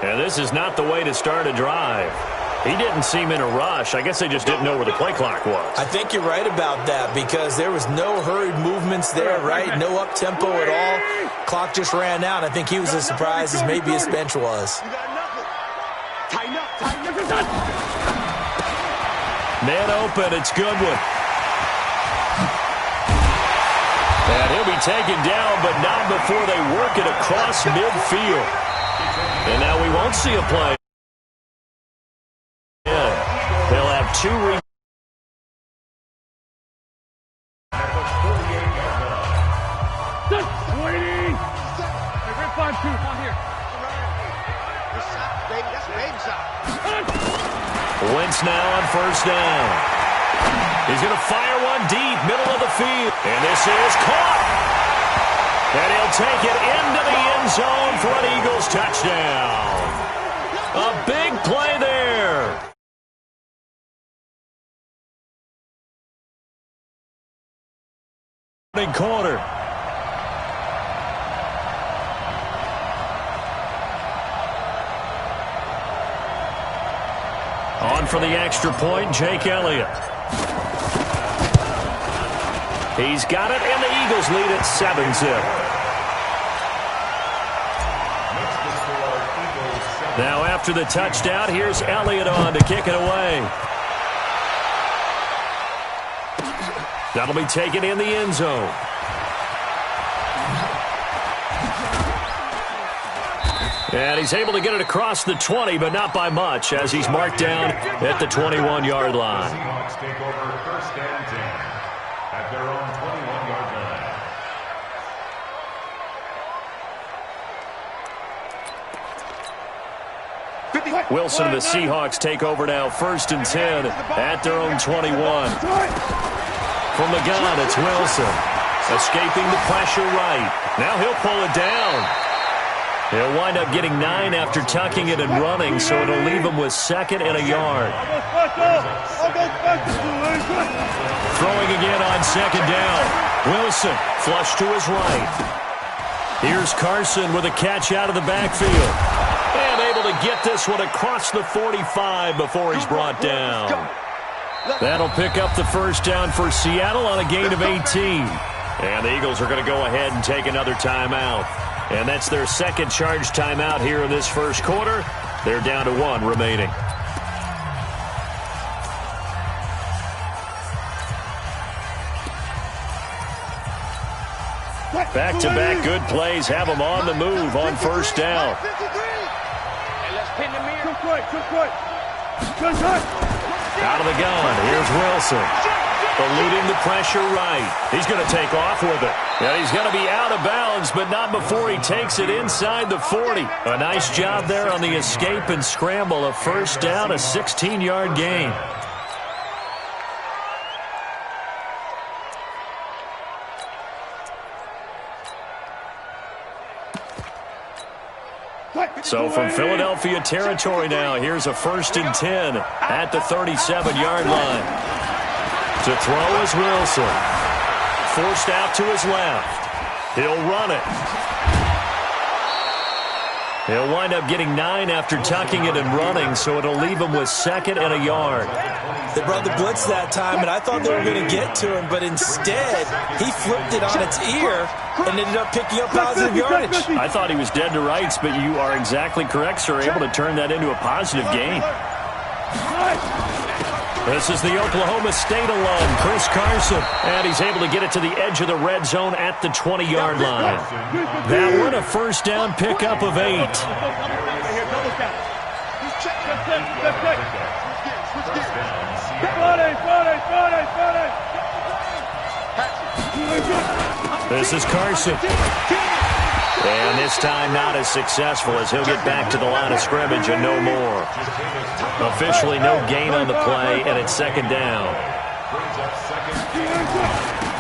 And this is not the way to start a drive. He didn't seem in a rush. I guess they just didn't know where the play clock was. I think you're right about that because there was no hurried movements there, right? No up-tempo at all. Clock just ran out. I think he was as surprised as maybe his bench was. Man open. It's Goodwin. And he'll be taken down, but not before they work it across midfield. And now we won't see a play. They'll have two Waiting. Wentz now on first down. He's going to fire one deep, middle of the field. And this is caught. And he'll take it into the end zone for an Eagles touchdown. A big play there. Corner. On for the extra point, Jake Elliott. He's got it, and the Eagles lead at 7-0. Now after the touchdown, here's Elliott on to kick it away. That'll be taken in the end zone. And he's able to get it across the 20, but not by much, as he's marked down at the 21-yard line. Seahawks take over first and 10 at their own 21-yard line. Wilson and the Seahawks take over now first and 10 at their own 21. From the gun, it's Wilson. Escaping the pressure right. Now he'll pull it down. He'll wind up getting 9 after tucking it and running, so it'll leave him with second and a yard. Throwing again on second down. Wilson flush to his right. Here's Carson with a catch out of the backfield. And able to get this one across the 45 before he's brought down. That'll pick up the first down for Seattle on a gain of 18. And the Eagles are going to go ahead and take another timeout. And that's their second charge timeout here in this first quarter. They're down to 1 remaining. Back-to-back good plays have them on the move on first down. Out of the gun, here's Wilson. Eluding the pressure right. He's going to take off with it. And he's going to be out of bounds, but not before he takes it inside the 40. A nice job there on the escape and scramble. A first down, a 16-yard gain. So from Philadelphia territory now, here's a first and 10 at the 37-yard line. To throw is Wilson. Forced out to his left. He'll run it. He'll wind up getting 9 after tucking it and running, so it'll leave him with second and a yard. They brought the blitz that time, and I thought they were going to get to him, but instead, he flipped it on its ear and ended up picking up positive yardage. I thought he was dead to rights, but you are exactly correct, sir. Able to turn that into a positive gain. This is the Oklahoma State alum, Chris Carson, and he's able to get it to the edge of the red zone at the 20-yard line. That one, a first down pickup of 8. This is Carson. And this time not as successful as he'll get back to the line of scrimmage and no more. Officially no gain on the play, and it's second down.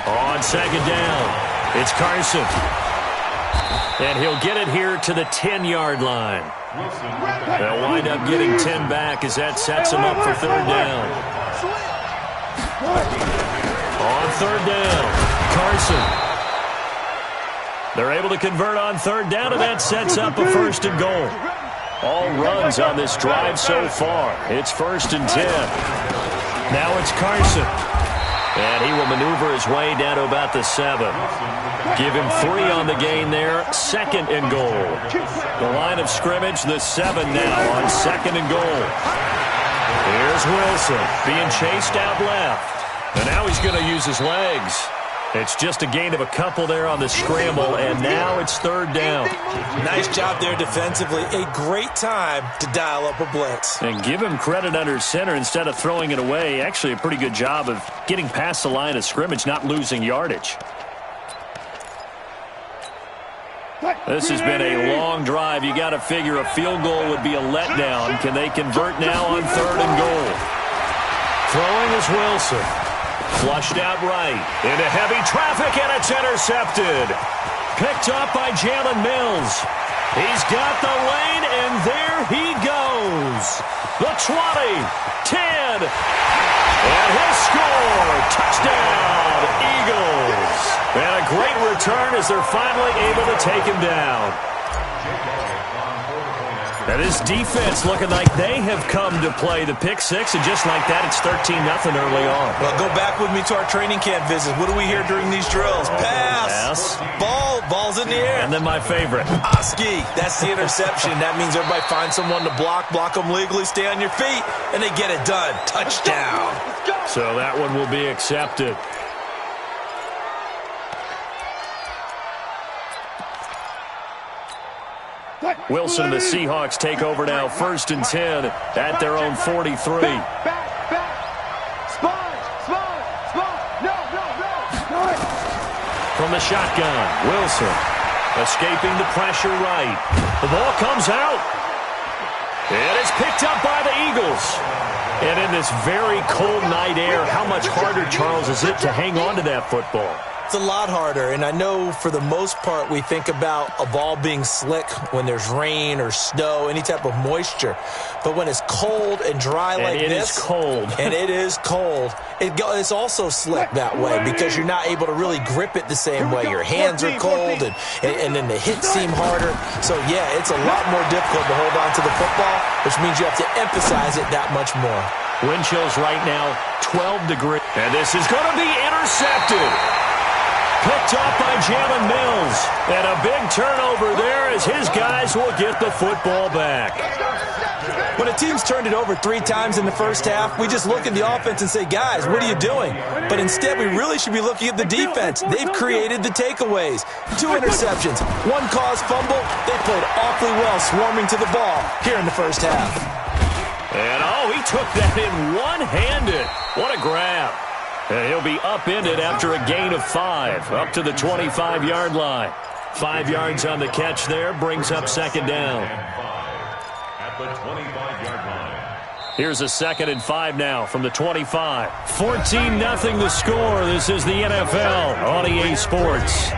On second down, it's Carson. And he'll get it here to the 10-yard line. They'll wind up getting 10 back as that sets him up for third down. On third down, Carson. They're able to convert on third down, and that sets up a first and goal. all runs on this drive so far. It's 1st and 10. Now it's Carson. And he will maneuver his way down to about the 7. Give him 3 on the gain there. 2nd and goal. The line of scrimmage, the 7 now on 2nd and goal. Here's Wilson being chased out left. And now he's going to use his legs. It's just a gain of a couple there on the scramble, and now it's 3rd down. Nice job there defensively. A great time to dial up a blitz. And give him credit under center instead of throwing it away. Actually a pretty good job of getting past the line of scrimmage, not losing yardage. This has been a long drive. You got to figure a field goal would be a letdown. Can they convert now on 3rd and goal? Throwing is Wilson. Flushed out right. Into heavy traffic, and it's intercepted. Picked up by Jalen Mills. He's got the lane, and there he goes. The 20, 10, and he'll score. Touchdown, Eagles. And a great return as they're finally able to take him down. And this defense looking like they have come to play the pick 6, and just like that, it's 13-0 early on. Well, go back with me to our training camp visits. What do we hear during these drills? Pass. Ball's in the air. And then my favorite. Oski. That's the interception. That means everybody finds someone to block them legally, stay on your feet, and they get it done. Touchdown. So that one will be accepted. Wilson and the Seahawks take over now, 1st and 10 at their own 43. From the shotgun, Wilson escaping the pressure right. The ball comes out. And it's picked up by the Eagles. And in this very cold night air, how much harder, Charles, is it to hang on to that football? It's a lot harder, and I know for the most part we think about a ball being slick when there's rain or snow, any type of moisture. But when it's cold and dry like this, it is cold. And it is cold, it's also slick that way because you're not able to really grip it the same way. Your hands are cold, and then the hits seem harder. So, yeah, it's a lot more difficult to hold on to the football, which means you have to emphasize it that much more. Wind chills right now, 12 degrees. And this is going to be intercepted. Picked up by Jalen Mills. And a big turnover there as his guys will get the football back. When a team's turned it over 3 times in the first half, we just look at the offense and say, guys, what are you doing? But instead, we really should be looking at the defense. They've created the takeaways. 2 interceptions, 1 caused fumble. They played awfully well swarming to the ball here in the first half. And, he took that in one-handed. What a grab. And he'll be upended after a gain of 5, up to the 25-yard line. 5 yards on the catch there, brings up 2nd down. At the 25-yard line. Here's a 2nd and 5 now from the 25. 14-0 the score. This is the NFL on EA Sports.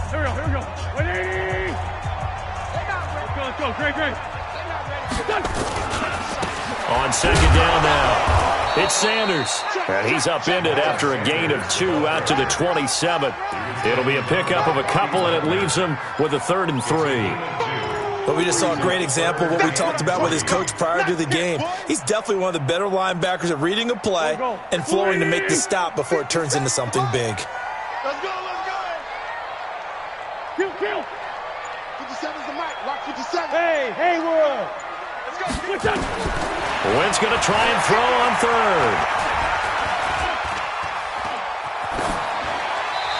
Here we go. 180. Let's go. Great. On 2nd down now, it's Sanders. And he's upended after a gain of 2 out to the 27. It'll be a pickup of a couple, and it leaves him with a 3rd and 3. But we just saw a great example of what we talked about with his coach prior to the game. He's definitely one of the better linebackers at reading a play and flowing to make the stop before it turns into something big. Let's go. Kill. 57's the mic. Rock 57. Hey, Haywood. Let's go. Wynn's going to try and throw on 3rd.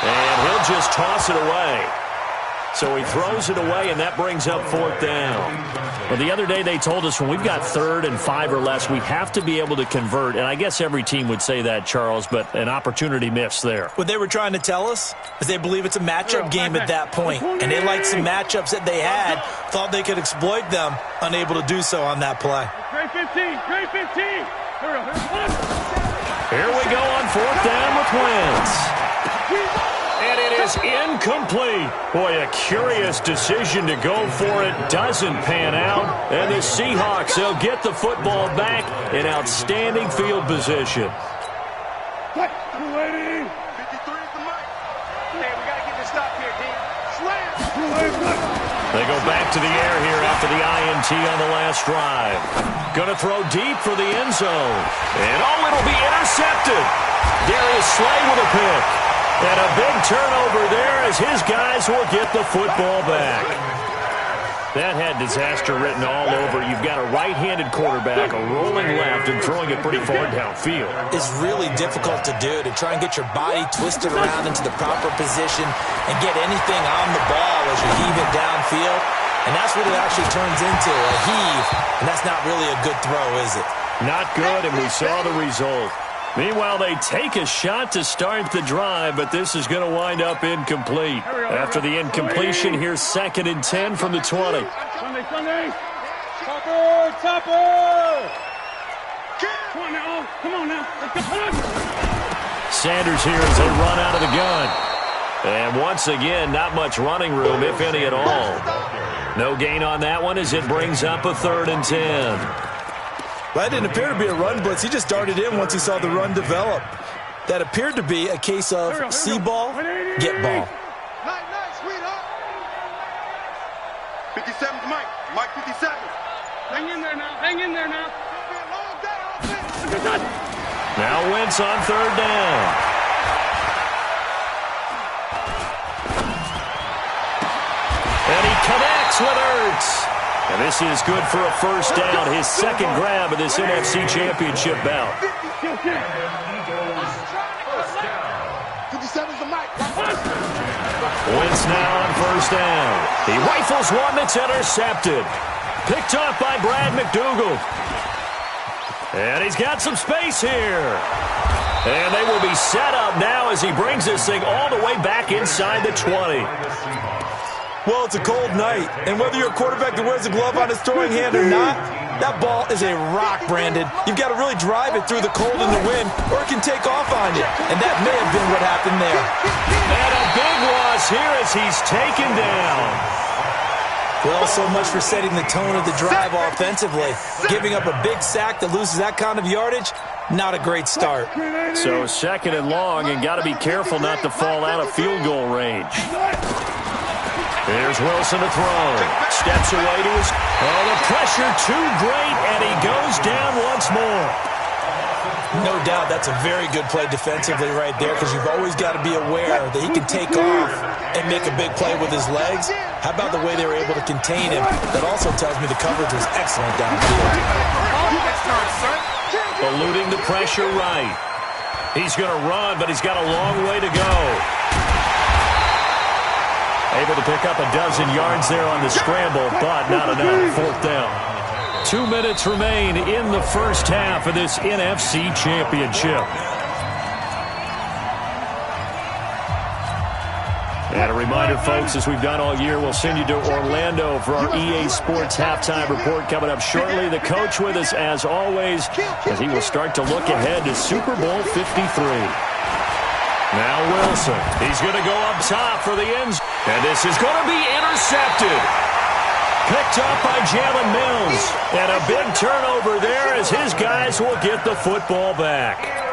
And he'll just toss it away. So he throws it away, and that brings up 4th down. Well, the other day they told us when we've got 3rd and 5 or less, we have to be able to convert. And I guess every team would say that, Charles, but an opportunity missed there. What they were trying to tell us is they believe it's a matchup game at that point. And they liked some matchups that they had, thought they could exploit them, unable to do so on that play. Great 15. Here we go on 4th down with Wentz. And it is incomplete. Boy, a curious decision to go for it. Doesn't pan out. And the Seahawks, they'll get the football back in outstanding field position. 280. They go back to the air here after the INT on the last drive. Going to throw deep for the end zone. And it'll be intercepted. Darius Slay with a pick. And a big turnover there as his guys will get the football back. That had disaster written all over. You've got a right-handed quarterback, a rolling left, and throwing it pretty far downfield. It's really difficult to do, to try and get your body twisted around into the proper position and get anything on the ball as you heave it downfield. And that's what it actually turns into, a heave. And that's not really a good throw, is it? Not good, and we saw the result. Meanwhile, they take a shot to start the drive, but this is going to wind up incomplete. After the incompletion, here's 2nd and 10 from the 20. Sunday. Topper. Come on now. Come on now. Sanders here as they run out of the gun. And once again, not much running room, if any at all. No gain on that one as it brings up a 3rd and 10. Well, that didn't appear to be a run blitz. He just darted in once he saw the run develop. That appeared to be a case of see ball, get ball. Nice, sweetheart. 57's Mike. Mike 57. Hang in there now. Hang in there now. Now Wentz on 3rd down. And he connects with Ertz. And this is good for a 1st down, his 2nd grab of this NFC Championship bout. 57's the Mike. Wentz now on 1st down. He rifles one that's intercepted. Picked off by Brad McDougal. And he's got some space here. And they will be set up now as he brings this thing all the way back inside the 20. Well, it's a cold night, and whether you're a quarterback that wears a glove on his throwing hand or not, that ball is a rock, Brandon. You've got to really drive it through the cold and the wind, or it can take off on you, and that may have been what happened there. And a big loss here as he's taken down. Well, so much for setting the tone of the drive offensively. Giving up a big sack that loses that kind of yardage, not a great start. So 2nd and long, and got to be careful not to fall out of field goal range. Here's Wilson to throw. Steps away to his... Oh, the pressure too great, and he goes down once more. No doubt that's a very good play defensively right there, because you've always got to be aware that he can take off and make a big play with his legs. How about the way they were able to contain him? That also tells me the coverage was excellent downfield. Eluding the pressure right. He's going to run, but he's got a long way to go. Able to pick up a dozen yards there on the scramble, but not enough. 4th down. 2 minutes remain in the 1st half of this NFC Championship. And a reminder, folks, as we've done all year, we'll send you to Orlando for our EA Sports halftime report coming up shortly. The coach with us, as always, as he will start to look ahead to Super Bowl 53. Now Wilson. He's going to go up top for the end zone. And this is going to be intercepted. Picked up by Jalen Mills. And a big turnover there as his guys will get the football back.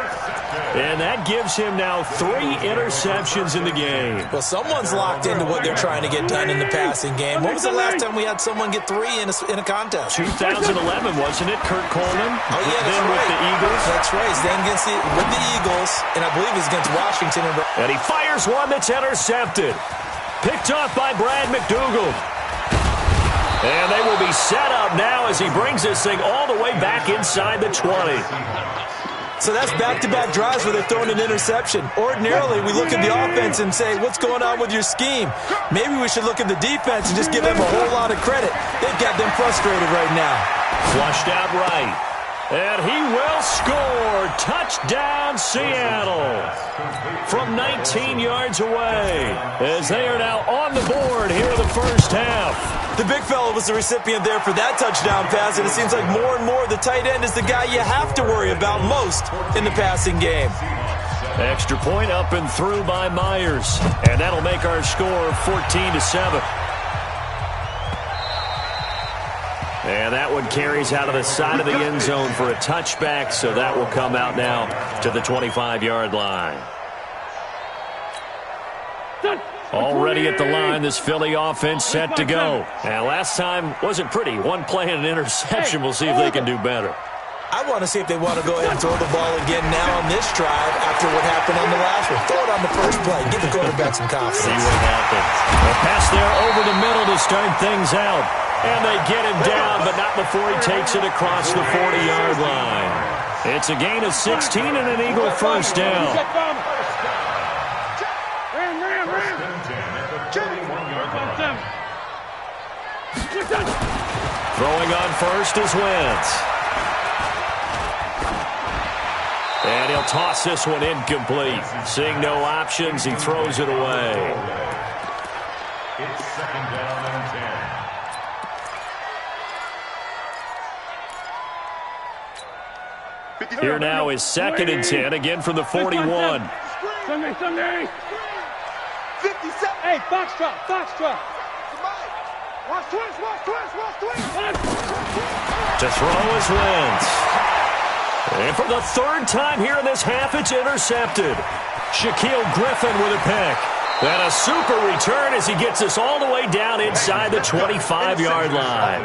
And that gives him now 3 interceptions in the game. Well, someone's locked into what they're trying to get done in the passing game. When was the last time we had someone get 3 in a contest? 2011, wasn't it? Kurt Coleman? Oh, yeah, that's then right. With the Eagles. That's right. He's then with the Eagles, and I believe he's against Washington. And he fires one that's intercepted. Picked off by Brad McDougal. And they will be set up now as he brings this thing all the way back inside the 20. So that's back-to-back drives where they're throwing an interception. Ordinarily, we look at the offense and say, what's going on with your scheme? Maybe we should look at the defense and just give them a whole lot of credit. They've got them frustrated right now. Flushed out right. And he will score. Touchdown, Seattle. From 19 yards away. As they are now on the board here in the 1st half. The big fella was the recipient there for that touchdown pass, and it seems like more and more the tight end is the guy you have to worry about most in the passing game. Extra point up and through by Myers. And that'll make our score 14-7. And that one carries out of the side of the end zone for a touchback, so that will come out now to the 25-yard line. Already at the line, this Philly offense set to go. And last time wasn't pretty. One play and an interception. We'll see if they can do better. I want to see if they want to go ahead and throw the ball again now on this drive after what happened on the last one. Throw it on the first play. Give the quarterback some confidence. See what happens. A pass there over the middle to start things out. And they get him down, but not before he takes it across the 40-yard line. It's a gain of 16 and an Eagle first down. Throwing on first is Wentz. And he'll toss this one incomplete. Seeing no options, he throws it away. It's second down and 10. Here now is second and 10, again from the 41. Sunday. 57. Hey, foxtrot. Watch twist. To throw is Wentz. And for the third time here in this half, it's intercepted. Shaquille Griffin with a pick. And a super return as he gets us all the way down inside the 25-yard line.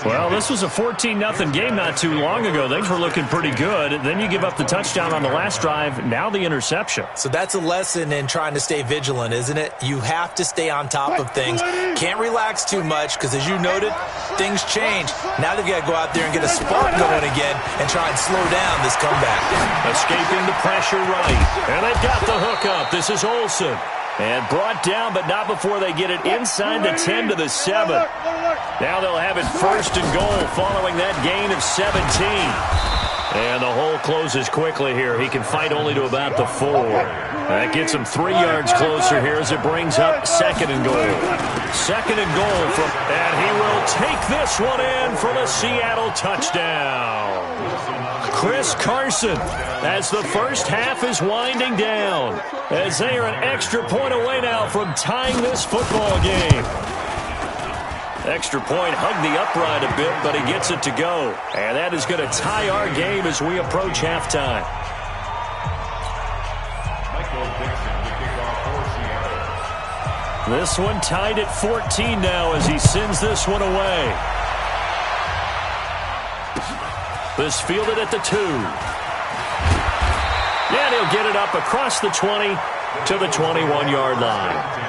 Well, this was a 14-0 game not too long ago. Things were looking pretty good. Then you give up the touchdown on the last drive. Now the interception. So that's a lesson in trying to stay vigilant, isn't it? You have to stay on top of things. Can't relax too much because, as you noted, things change. Now they've got to go out there and get a spark going again and try and slow down this comeback. Escaping the pressure right. And they've got the hook up. This is Olsen. And brought down, but not before they get it inside the 10 to the 7. Now they'll have it first and goal following that gain of 17. And the hole closes quickly here. He can fight only to about the 4. That gets him 3 yards closer here as it brings up second and goal. Second and goal from, and he will take this one in for the Seattle touchdown. Chris Carson, as the first half is winding down, as they are an extra point away now from tying this football game. Extra point hugged the upright a bit, but he gets it to go. And that is going to tie our game as we approach halftime. This one tied at 14 now as he sends this one away. This fielded at the 2. And he'll get it up across the 20 to the 21-yard line.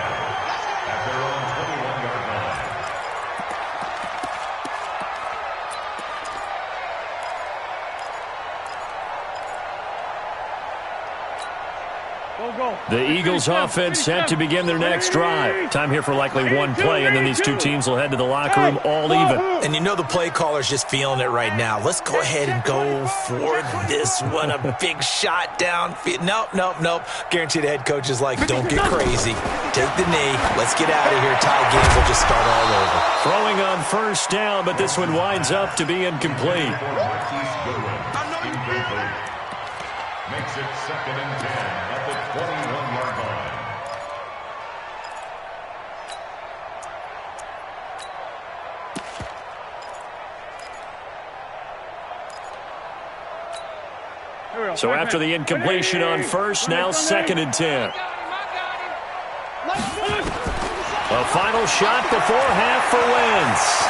The Eagles offense set to begin their next drive. Time here for likely one play, and then these two teams will head to the locker room all even. And you know the play caller's just feeling it right now. Let's go ahead and go for this one. A big shot downfield. Nope. Guaranteed the head coach is like, don't get crazy. Take the knee. Let's get out of here. Tie games will just start all over. Throwing on first down, but this one winds up to be incomplete. Makes it second and 10 at the 21-yard line. So after the incompletion on first, now second and 10. A final shot before half for Wentz.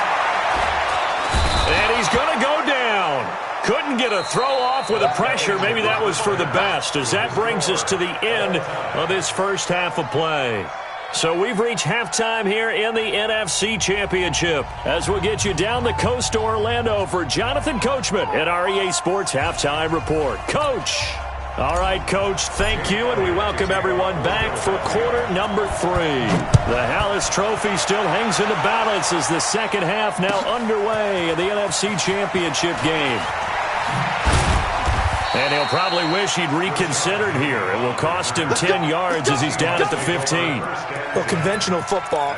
And he's going to go down. Couldn't get a throw off with the pressure. Maybe that was for the best, as that brings us to the end of this first half of play. So we've reached halftime here in the NFC Championship, as we'll get you down the coast to Orlando for Jonathan Coachman at our EA Sports Halftime Report. Coach. All right, Coach, thank you, and we welcome everyone back for quarter number 3. The Hallis Trophy still hangs in the balance as the second half now underway in the NFC Championship game. And he'll probably wish he'd reconsidered here. It will cost him 10 yards as he's down at the 15. Well, conventional football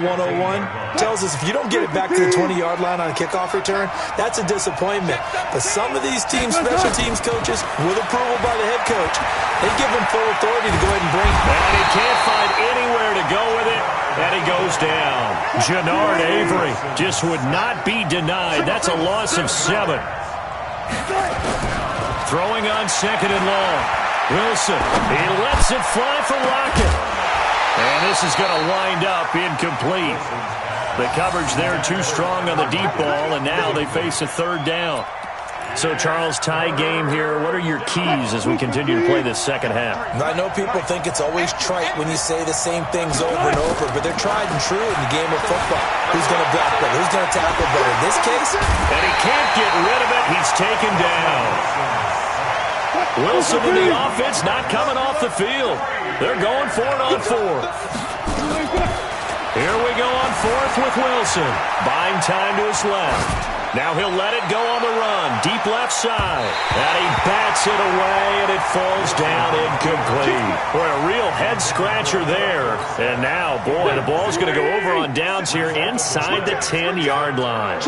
101, tells us if you don't get it back to the 20-yard line on a kickoff return, that's a disappointment. But some of these teams, special teams coaches, with approval by the head coach, they give him full authority to go ahead and bring it. And he can't find anywhere to go with it, and he goes down. Jannard Avery just would not be denied. That's a loss of 7. Throwing on second and long. Wilson, he lets it fly for Lockett. And this is going to wind up incomplete. The coverage there too strong on the deep ball, and now they face a third down. So, Charles, tie game here. What are your keys as we continue to play this second half? I know people think it's always trite when you say the same things over and over, but they're tried and true in the game of football. Who's going to block better? Who's going to tackle better? In this case, and he can't get rid of it. He's taken down. Wilson in the offense not coming off the field. They're going for it on fourth. Here we go on fourth with Wilson. Buying time to his left. Now he'll let it go on the run. Deep left side. And he bats it away, and it falls down incomplete. Boy, a real head-scratcher there. And now, boy, the ball's going to go over on downs here inside the 10-yard line.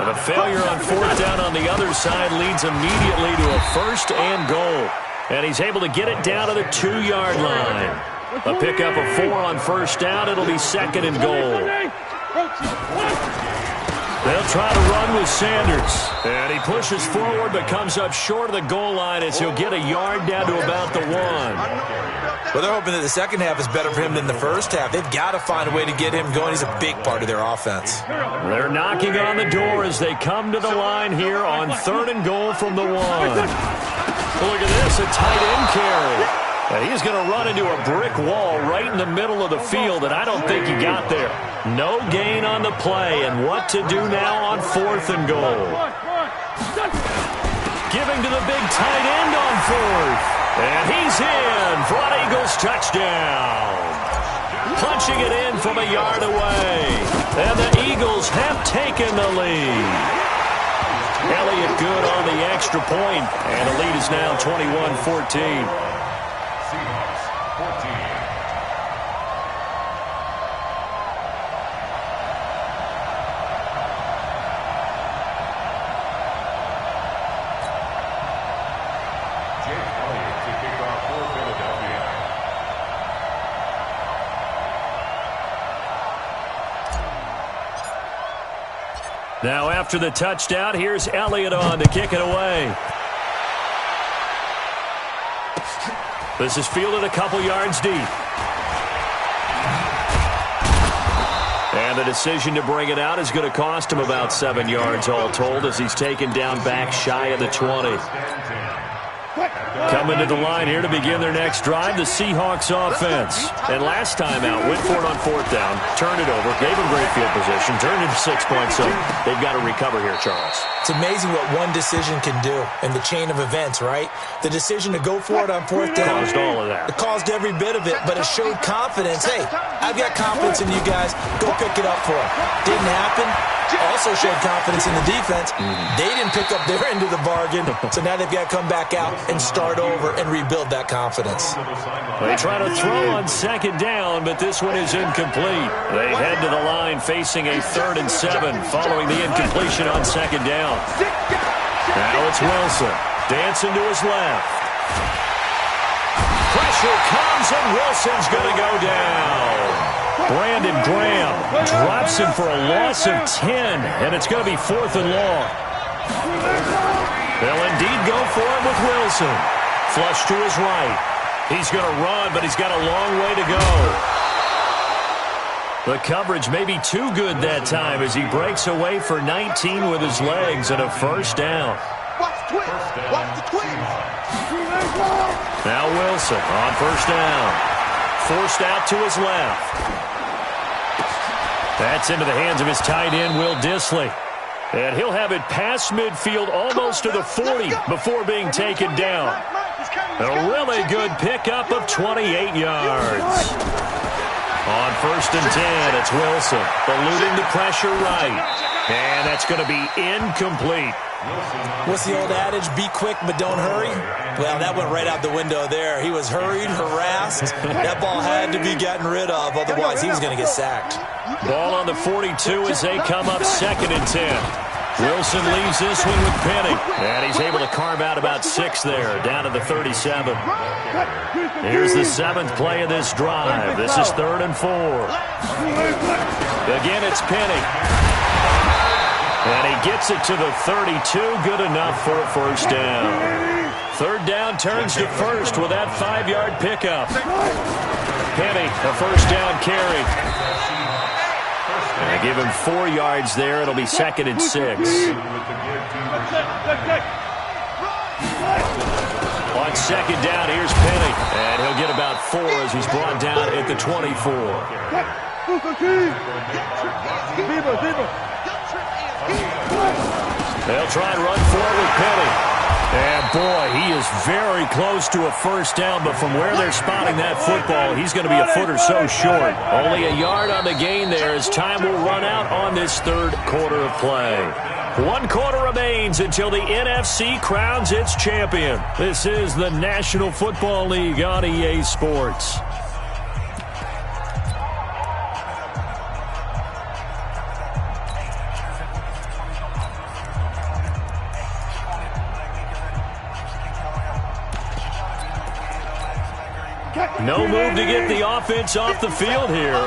And a failure on fourth down on the other side leads immediately to a first and goal. And he's able to get it down to the 2-yard line. A pickup of 4 on first down. It'll be second and goal. They'll try to run with Sanders. And he pushes forward but comes up short of the goal line as he'll get a yard down to about the 1. Well, they're hoping that the second half is better for him than the first half. They've got to find a way to get him going. He's a big part of their offense. They're knocking on the door as they come to the line here on third and goal from the 1. Look at this, a tight end carry. And he's going to run into a brick wall right in the middle of the field, and I don't think he got there. No gain on the play, and what to do now on fourth and goal. Giving to the big tight end on fourth. And he's in for an Eagles touchdown. Punching it in from a yard away. And the Eagles have taken the lead. Elliott good on the extra point, and the lead is now 21-14. Now after the touchdown, here's Elliott on to kick it away. This is fielded a couple yards deep. And the decision to bring it out is going to cost him about 7 yards all told as he's taken down back shy of the 20. Coming to the line here to begin their next drive, the Seahawks offense. And last time out, went for it on fourth down, turned it over, gave them great field position, turned it to 6 points. So they've got to recover here, Charles. It's amazing what one decision can do in the chain of events, right? The decision to go for it on fourth down. Caused all of that. It caused every bit of it, but it showed confidence. Hey, I've got confidence in you guys. Go pick it up for them. Didn't happen. Also showed confidence in the defense. They didn't pick up their end of the bargain, so now they've got to come back out and start over and rebuild that confidence. They try to throw on second down, but this one is incomplete. They head to the line facing a 3rd and 7 following the incompletion on second down. Now it's Wilson. Dancing to his left. Pressure comes, and Wilson's going to go down. Brandon Graham drops him for a loss of 10, and it's going to be 4th and long. They'll indeed go for it with Wilson. Flush to his right. He's going to run, but he's got a long way to go. The coverage may be too good that time as he breaks away for 19 with his legs and a first down. Watch the twins. Watch the twins. Now Wilson on first down. Forced out to his left. That's into the hands of his tight end, Will Dissly. And he'll have it past midfield almost to the 40 before being taken down. A really good pickup of 28 yards. On 1st and 10, it's Wilson. Eluding the pressure right. And that's going to be incomplete. What's the old adage? Be quick, but don't hurry? Well, that went right out the window there. He was hurried, harassed. That ball had to be gotten rid of, otherwise he was going to get sacked. Ball on the 42 as they come up 2nd and 10. Wilson leaves this one with Penny. And he's able to carve out about 6 there, down to the 37. Here's the 7th play of this drive. This is 3rd and 4. Again, it's Penny. And he gets it to the 32, good enough for a first down. Third down turns to first with that 5-yard pickup. Penny, a first down carry. And give him 4 yards there. It'll be 2nd and 6. On 2nd down, here's Penny. And he'll get about 4 as he's brought down at the 24. They'll try and run forward with Penny. And, boy, he is very close to a first down, but from where they're spotting that football, he's going to be a foot or so short. Only a yard on the gain there as time will run out on this third quarter of play. 1 quarter remains until the NFC crowns its champion. This is the National Football League on EA Sports. No move to get the offense off the field here.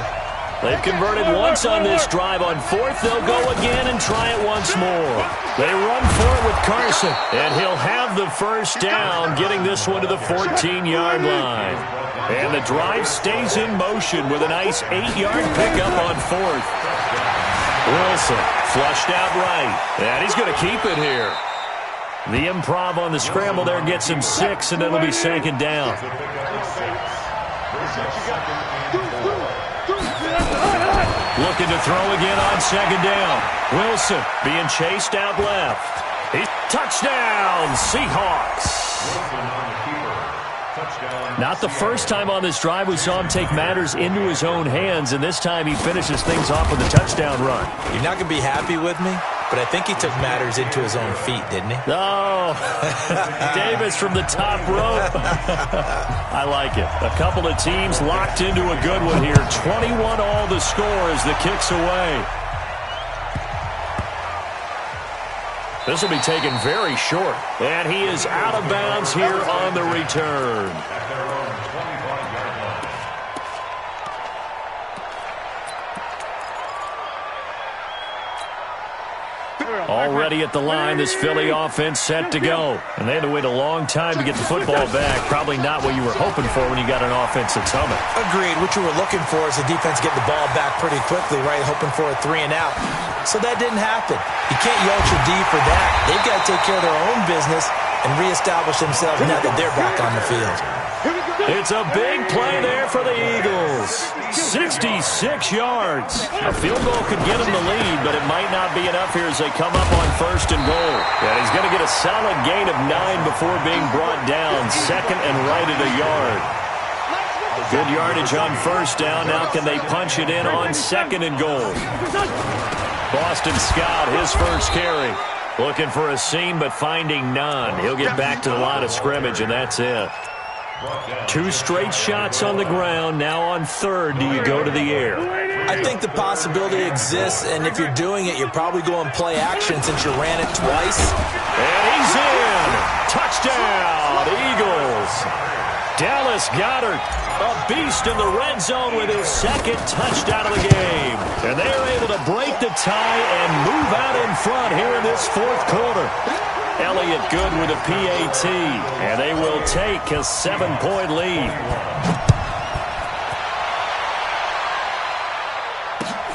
They've converted once on this drive. On 4th, they'll go again and try it once more. They run for it with Carson, and he'll have the first down, getting this one to the 14-yard line. And the drive stays in motion with a nice 8-yard pickup on 4th. Wilson flushed out right, and he's going to keep it here. The improv on the scramble there gets him 6, and it'll be 2nd down. Looking to throw again on 2nd down. Wilson being chased out left. He's touchdown, Seahawks. Not the first time on this drive we saw him take matters into his own hands, and this time he finishes things off with a touchdown run. You're not going to be happy with me, but I think he took matters into his own feet, didn't he? Oh, Davis from the top rope. I like it. A couple of teams locked into a good one here. 21 all the score as the kick's away. This will be taken very short. And he is out of bounds here on the return. Already at the line, this Philly offense set to go. And they had to wait a long time to get the football back. Probably not what you were hoping for when you got an offense that's humming. Agreed. What you were looking for is the defense getting the ball back pretty quickly, right? Hoping for a 3 and out. So that didn't happen. You can't yell at your D for that. They've got to take care of their own business and reestablish themselves now that they're back on the field. It's a big play there for the Eagles. 66 yards. A field goal could get him the lead, but it might not be enough here as they come up on 1st and goal. And he's going to get a solid gain of 9 before being brought down. 2nd and right at a yard. Good yardage on 1st down. Now can they punch it in on 2nd and goal? Boston Scott, his first carry. Looking for a seam, but finding none. He'll get back to the line of scrimmage, and that's it. 2 straight shots on the ground. Now on 3rd, do you go to the air? I think the possibility exists, and if you're doing it, you're probably going play action since you ran it twice. And he's in. Touchdown, Eagles. Dallas Goedert, a beast in the red zone with his 2nd touchdown of the game. And they are able to break the tie and move out in front here in this 4th quarter. Elliott good with a PAT, and they will take a 7-point lead.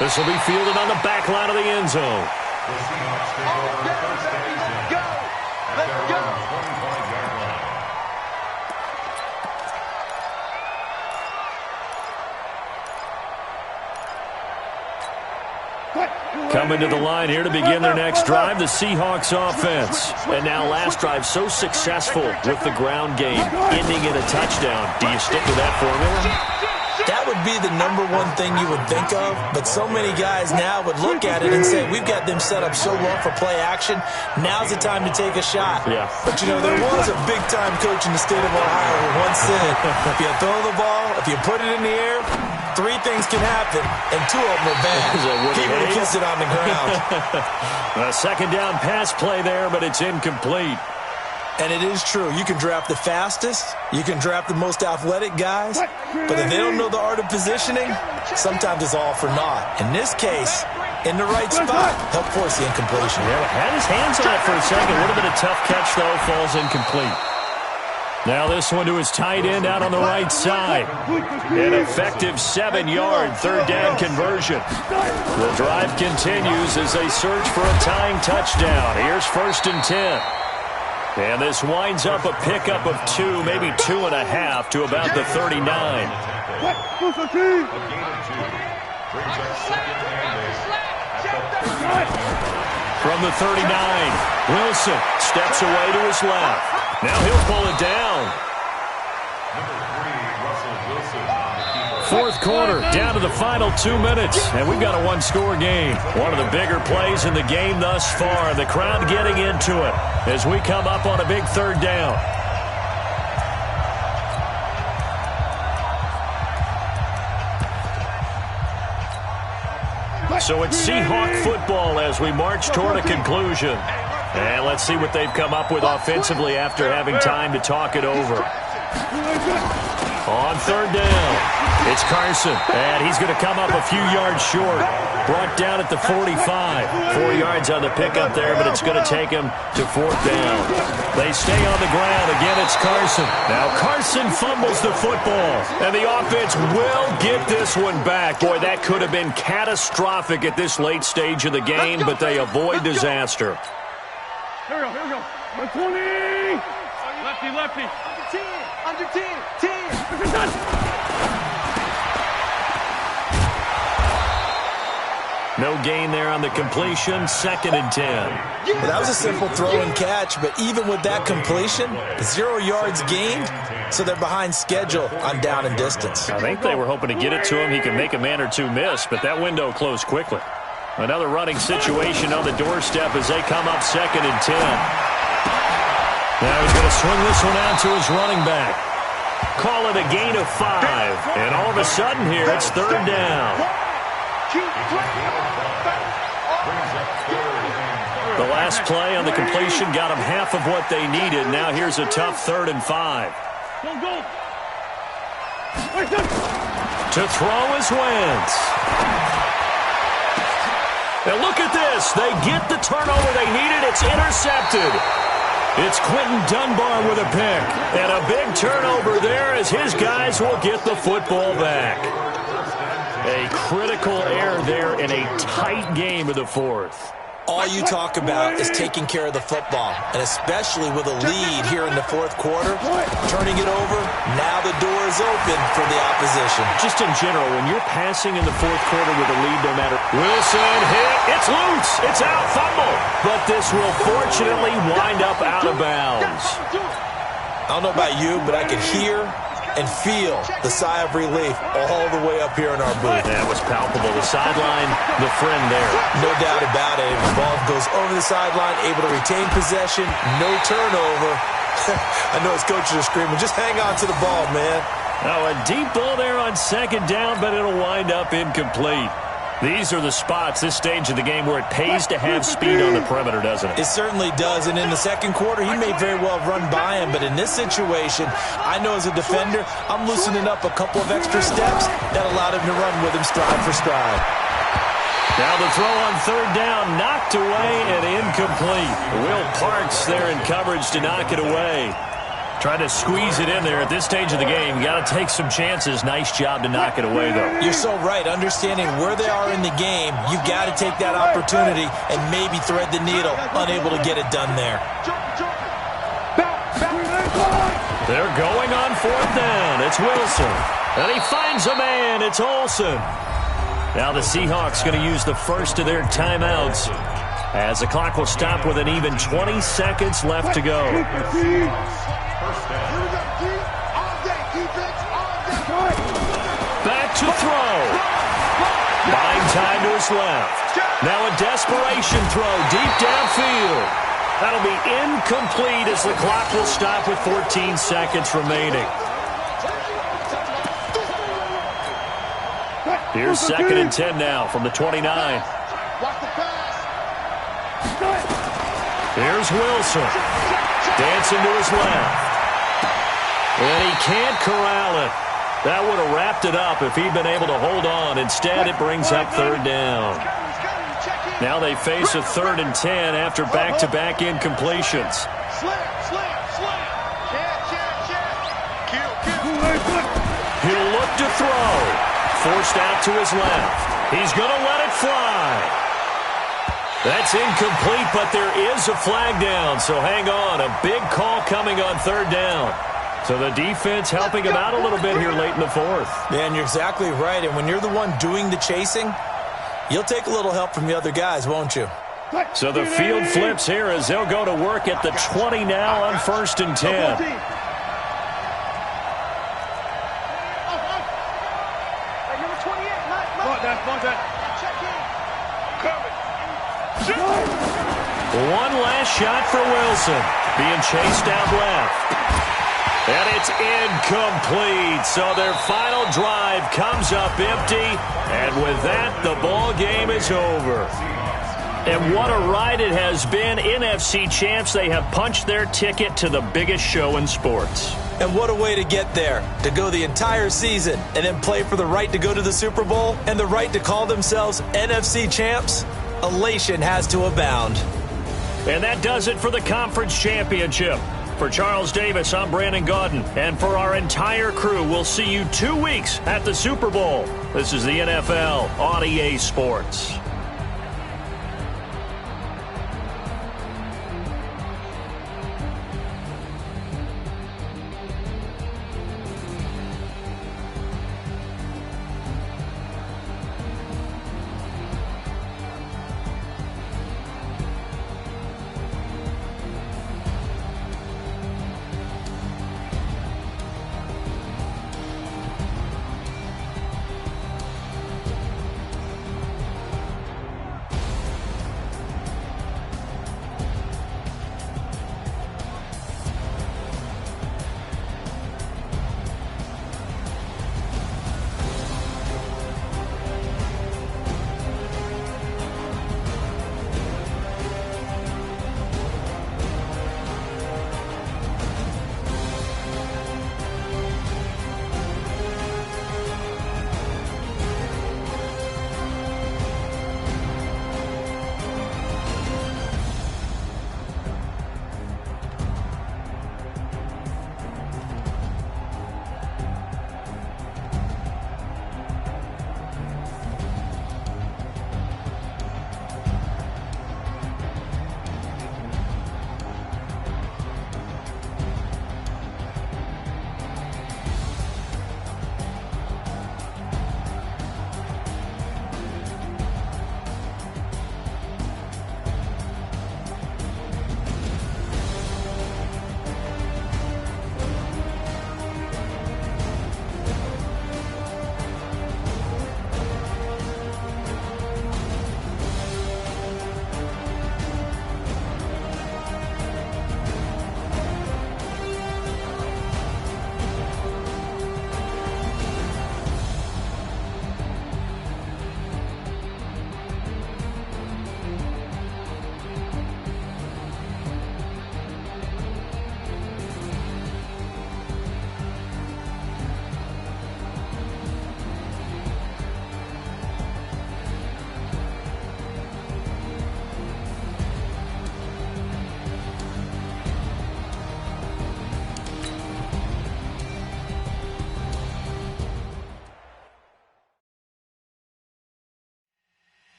This will be fielded on the back line of the end zone. Coming to the line here to begin their next drive, the Seahawks offense. And now last drive so successful with the ground game, ending in a touchdown. Do you stick with that formula? That would be the #1 thing you would think of, but so many guys now would look at it and say, we've got them set up so well for play action, now's the time to take a shot. Yeah. But, you know, there was a big-time coach in the state of Ohio who once said, if you throw the ball, if you put it in the air, 3 things can happen, and 2 of them are bad. He would have kissed it on the ground. A 2nd down pass play there, but it's incomplete. And it is true. You can draft the fastest. You can draft the most athletic guys. But if they don't know the art of positioning, sometimes it's all for naught. In this case, in the right spot, help force the incompletion. Yeah, had his hands on it for a second. Would have been a tough catch, though. Falls incomplete. Now this one to his tight end out on the right side. An effective 7-yard third down conversion. The drive continues as they search for a tying touchdown. Here's 1st and 10. And this winds up a pickup of 2, maybe 2.5 to about the 39. From the 39, Wilson steps away to his left. Now he'll pull it down. Fourth quarter, down to the final 2 minutes, and we've got a one-score game. One of the bigger plays in the game thus far. The crowd getting into it as we come up on a big third down. So it's Seahawk football as we march toward a conclusion. And let's see what they've come up with offensively after having time to talk it over. On third down, it's Carson, and he's going to come up a few yards short. Brought down at the 45. 4 yards on the pickup there, but it's going to take him to fourth down. They stay on the ground. Again, it's Carson. Now Carson fumbles the football, and the offense will get this one back. Boy, that could have been catastrophic at this late stage of the game, but they avoid disaster. Here we go. 120. Lefty. Under 10. No gain there on the completion. 2nd and 10. Well, that was a simple throw and catch, but even with that completion, 0 yards gained, so they're behind schedule on down and distance. I think they were hoping to get it to him. He could make a man or two miss, but that window closed quickly. Another running situation on the doorstep as they come up 2nd and 10. Now he's going to swing this one out to his running back. Call it a gain of 5. And all of a sudden here, it's third down. The last play on the completion got them half of what they needed. Now here's a tough 3rd and 5. To throw is Wentz. And look at this. They get the turnover they needed. It's intercepted. It's Quentin Dunbar with a pick. And a big turnover there as his guys will get the football back. A critical error there in a tight game of the fourth. All you talk about is taking care of the football, and especially with a lead here in the fourth quarter, turning it over, now the door is open for the opposition. Just in general, when you're passing in the fourth quarter with a lead, no matter. Wilson hit, it's loose, it's out, fumble. But this will fortunately wind up out of bounds. I don't know about you, but I could hear and feel the sigh of relief all the way up here in our booth. That was palpable. The sideline, the friend there. No doubt about it. The ball goes over the sideline, able to retain possession, no turnover. I know his coaches are screaming, just hang on to the ball, man. Oh, a deep ball there on 2nd down, but it'll wind up incomplete. These are the spots, this stage of the game, where it pays to have speed on the perimeter, doesn't it? It certainly does, and in the second quarter, he may very well run by him, but in this situation, I know as a defender, I'm loosening up a couple of extra steps that allowed him to run with him stride for stride. Now the throw on 3rd down, knocked away and incomplete. Will Parks there in coverage to knock it away. Trying to squeeze it in there at this stage of the game. You got to take some chances. Nice job to knock it away, though. You're so right. Understanding where they are in the game, you've got to take that opportunity and maybe thread the needle. Unable to get it done there. They're going on 4th down. It's Wilson. And he finds a man. It's Olsen. Now the Seahawks going to use the first of their timeouts as the clock will stop with an even 20 seconds left to go. Back to throw. Buying time to his left. Now a desperation throw deep downfield. That'll be incomplete as the clock will stop with 14 seconds remaining. Here's 2nd and 10 now from the 29. Here's Wilson. Dancing to his left. And he can't corral it. That would have wrapped it up if he'd been able to hold on. Instead, it brings up 3rd down. Now they face a 3rd and 10 after back-to-back incompletions. look to throw. Forced out to his left. He's going to let it fly. That's incomplete, but there is a flag down, so hang on. A big call coming on third down. So the defense helping him out a little bit here late in the fourth. Man, you're exactly right, and when you're the one doing the chasing, you'll take a little help from the other guys, won't you? So the field flips here as they'll go to work at the 20 now on 1st and 10. One last shot for Wilson. Being chased out left. And it's incomplete. So their final drive comes up empty. And with that, the ball game is over. And what a ride it has been. NFC champs, they have punched their ticket to the biggest show in sports. And what a way to get there, to go the entire season and then play for the right to go to the Super Bowl and the right to call themselves NFC champs. Elation has to abound. And that does it for the conference championship. For Charles Davis, I'm Brandon Gaudin. And for our entire crew, we'll see you 2 weeks at the Super Bowl. This is the NFL on EA Sports.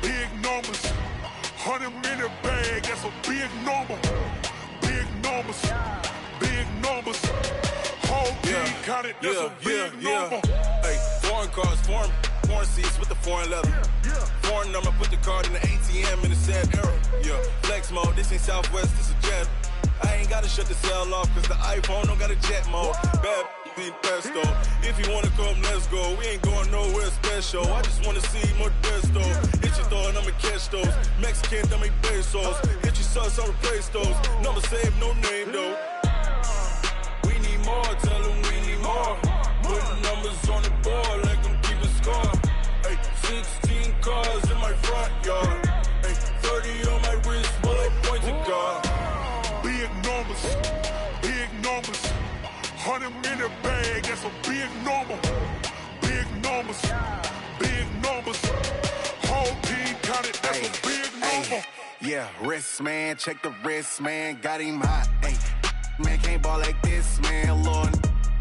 Big numbers, 100-minute bag, that's a big number. Big numbers, whole team counted, that's a big number. Hey, foreign cars, foreign seats with the foreign leather. Foreign number, put the card in the ATM in the sad era. Yeah, flex mode, this ain't Southwest, this a jet. I ain't gotta shut the cell off, cause the iPhone don't got a jet mode. Bad being pesto. If you wanna come, let's go. We ain't going nowhere special. I just wanna see more desto. Hit your thought, I'ma catch those. Mexican, don't make pesos. Hit your sus, I'll replace those. Number saved, no name though. We need more, tell them we need more. Putting numbers on the board like I'm keeping score. Hey, 16 cars in my front yard. Hey, 30 on my wrist while I point to God. Big numbers, 100-minute bag, that's a big big number. Big numbers. Big numbers. Whole team counted, that's a big number. Yeah, wrist, man, check the wrist, man, got him hot, ayy. Man, can't ball like this, man, Lord.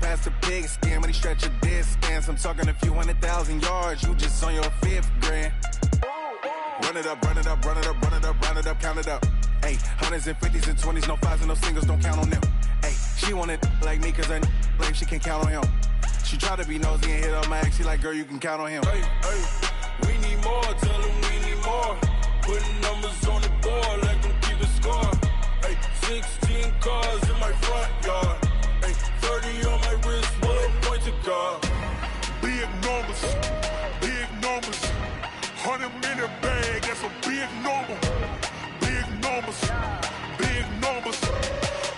Past the pig skin when he stretch a distance. I'm talking a few 100,000 yards, you just on your 5th grand. Run it up, run it up, run it up, run it up, run it up, count it up. Ayy, 100s and 50s and 20s, no 5s and no singles, don't count on them. Ayy, she want it like me, cause I blame she can't count on him. She try to be nosy and hit on my ex, she like, girl, you can count on him. Hey, hey, we need more, tell them we need more. Putting numbers on the board, like them keep a score. Hey, 16 cars in my front yard. Hey, 30 on my wrist, one point to guard. Big numbers. Big numbers. 100-minute bag, that's a big number. Big numbers. Big numbers.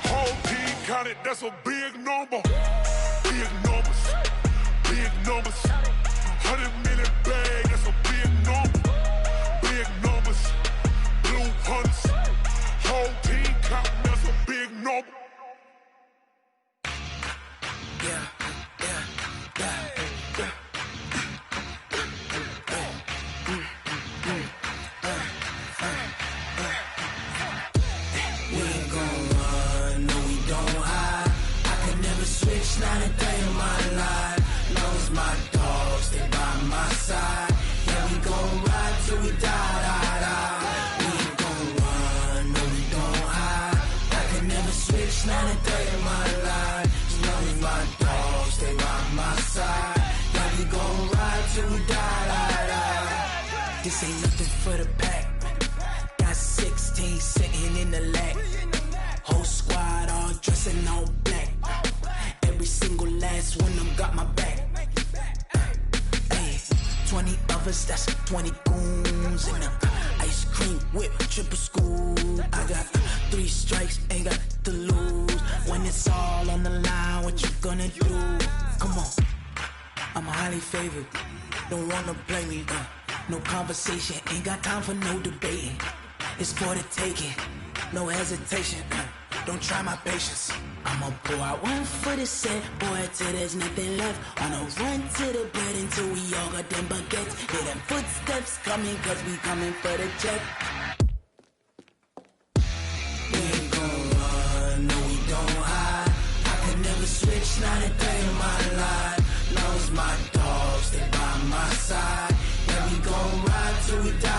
Whole team counted, that's a big number. Big numbers. Big numbers. 100-minute bag, that's a big number. Big numbers. Blue hunters. Whole team counting, that's a big number. Yeah, yeah, yeah, yeah. We ain't gon' run, no we don't hide. I can never switch, not a day in my life. Long as my dogs stay by my side. Yeah, we gon' ride till we die. We ain't gon' run, no we don't hide. I can never switch, not a day in my life. As long as my dogs stay by my side. Yeah, we gon' ride till we die. This ain't nothing for the pack. Got 16 sitting in the lag. Whole squad all dressing all black. Every single last one of them got my back. Hey, 20 of us, that's 20 goons in the ice cream whip, triple school. I got 3 strikes, ain't got to lose. When it's all on the line, what you gonna do? Come on, I'm highly favored. Don't wanna play me, no conversation, ain't got time for no debating. It's for the taking, no hesitation. Don't try my patience. I'ma pour out one for the set, boy, till there's nothing left. On a run to the bread until we all got them baguettes. Hear them footsteps coming, cause we coming for the check. We ain't gon' run, no we don't hide. I can never switch, not a day in my life. Long as my dogs stay by my side. Yeah, we gon' ride till we die.